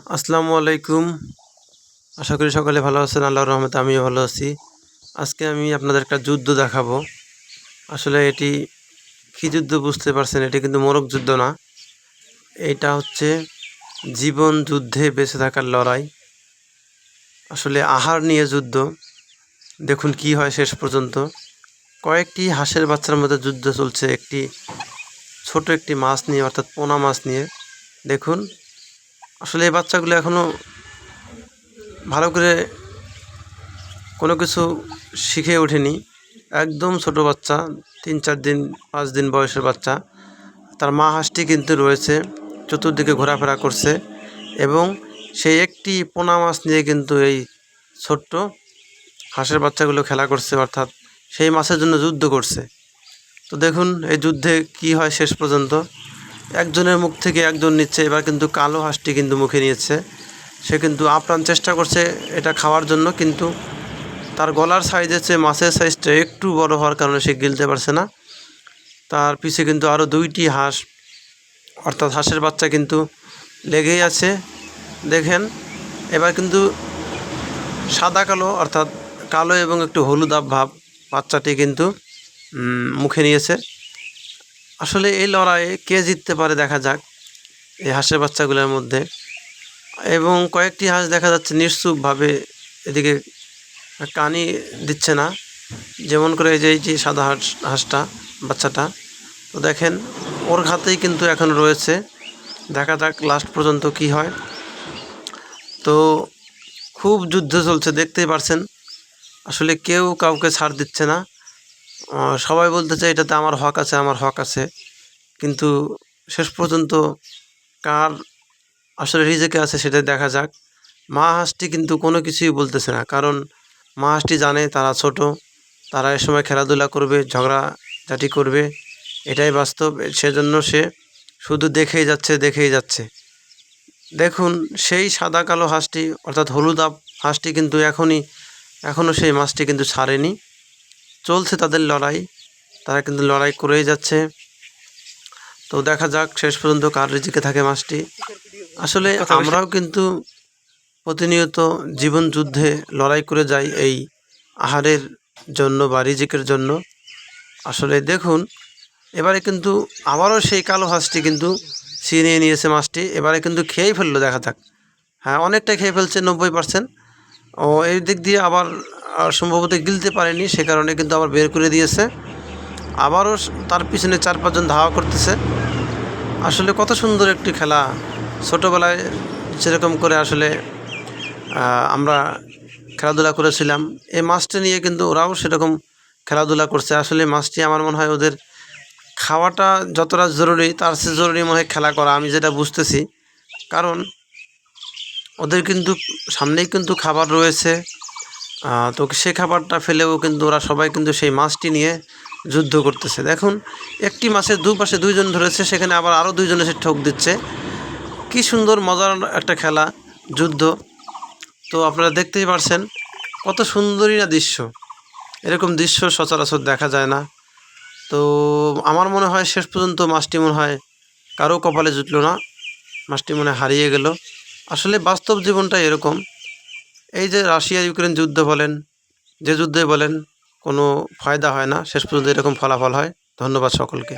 আসসালামু আলাইকুম। আশা করি সকলে ভালো আছেন। আল্লাহর রহমতে আমিও ভালো আছি। আজকে আমি আপনাদের একটা যুদ্ধ দেখাবো। আসলে এটি কী যুদ্ধ বুঝতে পারছেন, এটি কিন্তু মোরগ যুদ্ধ না। এটা হচ্ছে জীবন যুদ্ধে বেঁচে থাকার লড়াই। আসলে আহার নিয়ে যুদ্ধ। দেখুন কি হয় শেষ পর্যন্ত। কয়েকটি হাঁসের বাচ্চার মধ্যে যুদ্ধ চলছে ছোট একটি মাছ নিয়ে, অর্থাৎ পোনা মাছ নিয়ে। দেখুন আসলে এই বাচ্চাগুলো এখনও ভালো করে কোনো কিছু শিখে ওঠেনি। একদম ছোট বাচ্চা, 3-4 দিন 5 দিন বয়সের বাচ্চা। তার মা হাঁসটি কিন্তু রয়েছে, চতুর্দিকে ঘোরাফেরা করছে এবং সেই একটি পোনা মাছ নিয়ে কিন্তু এই ছোট্ট হাঁসের বাচ্চাগুলো খেলা করছে, অর্থাৎ সেই মাছের জন্য যুদ্ধ করছে। তো দেখুন এই যুদ্ধে কি হয় শেষ পর্যন্ত। একজনের মুখ থেকে একজন নিচ্ছে। এবার কিন্তু কালো হাঁসটি কিন্তু মুখে নিয়েছে। সে কিন্তু আপ্রাণ চেষ্টা করছে এটা খাওয়ার জন্য, কিন্তু তার গলার সাইজের চেয়ে মাছের সাইজটা একটু বড় হওয়ার কারণে সে গিলতে পারছে না। তার পিছে কিন্তু আরও 2টি হাঁস, অর্থাৎ হাঁসের বাচ্চা কিন্তু লেগেই আছে। দেখেন এবার কিন্তু সাদা কালো, অর্থাৎ কালো এবং একটু হলুদ ভাব বাচ্চাটি কিন্তু মুখে নিয়েছে। আসলে এই লড়াইয়ে কে জিততে পারে দেখা যাক এই হাঁসের বাচ্চাগুলোর মধ্যে। এবং কয়েকটি হাঁস দেখা যাচ্ছে নিশ্চুপভাবে এদিকে কানি দিচ্ছে না, যেমন করে এই যে সাদা হাঁসটা বাচ্চাটা। তো দেখেন ওর হাতেই কিন্তু এখন রয়েছে। দেখা যাক লাস্ট পর্যন্ত কি হয়। তো খুব যুদ্ধ চলছে, দেখতেই পারছেন। আসলে কেউ কাউকে ছাড় দিচ্ছে না। সবাই বলতেছে এটাতে আমার হক আছে, আমার হক আছে। কিন্তু শেষ পর্যন্ত কার আসলে রিজেকে আছে সেটাই দেখা যাক। মা হাঁসটি কিন্তু কোনো কিছুই বলতেছে না, কারণ মা হাঁসটি জানে তারা ছোট, তারা এ সময় খেলাধুলা করবে, ঝগড়াঝাটি করবে, এটাই বাস্তব। সেজন্য সে শুধু দেখেই যাচ্ছে। দেখুন সেই সাদা কালো হাঁসটি, অর্থাৎ হলুদ হাঁসটি কিন্তু এখনও সেই মাছটি কিন্তু ছাড়েনি। চলছে তাদের লড়াই, তারা কিন্তু লড়াই করেই যাচ্ছে। তো দেখা যাক শেষ পর্যন্ত কার রিজিকে থাকে মাছটি। আসলে আমরাও কিন্তু প্রতিনিয়ত জীবন যুদ্ধে লড়াই করে যাই এই আহারের জন্য বা রিজিকের জন্য। আসলে দেখুন এবারে কিন্তু আবারও সেই কালো হাঁসটি কিন্তু ছিনিয়ে নিয়েছে মাছটি। এবারে কিন্তু খেয়েই ফেললো, দেখা যাক। হ্যাঁ, অনেকটাই খেয়ে ফেলছে, 90%। ও এই দিক দিয়ে আবার সম্ভবত গিলতে পারেনি, সে কারণে কিন্তু আবার বের করে দিয়েছে। আবারও তার পিছনে 4-5 জন ধাওয়া করতেছে। আসলে কত সুন্দর একটি খেলা। ছোটোবেলায় যেরকম করে আসলে আমরা খেলাধুলা করেছিলাম, এই মাছটি নিয়ে কিন্তু ওরাও সেরকম খেলাধুলা করছে। আসলে মাছটি আমার মনে হয় ওদের খাওয়াটা যতটা জরুরি তার চেয়ে জরুরি মনে হয় খেলা করা, আমি যেটা বুঝতেছি। কারণ ওদের কিন্তু সামনেই কিন্তু খাবার রয়েছে। তো সে খাবারটা ফেলেও কিন্তু ওরা সবাই কিন্তু সেই মাছটি নিয়ে যুদ্ধ করতেছে। দেখুন একটি মাছের দুপাশে 2 জন ধরেছে, সেখানে আবার আরও 2 জন এসে ঠোক দিচ্ছে। কি সুন্দর মজার একটা খেলা, যুদ্ধ। তো আপনারা দেখতেই পারছেন কত সুন্দরই না দৃশ্য। এরকম দৃশ্য সচরাচর দেখা যায় না। তো আমার মনে হয় শেষ পর্যন্ত মাছটি মনে হয় কারো কপালে জুটলো না, মাছটি মনে হয় হারিয়ে গেল। আসলে বাস্তব জীবনটা এরকম। এই যে রাশিয়া ইউক্রেন যুদ্ধ বলেন, যে যুদ্ধই বলেন, কোনো ফায়দা হয় না, শেষ পর্যন্ত এরকম ফলাফল হয়। ধন্যবাদ সকলকে।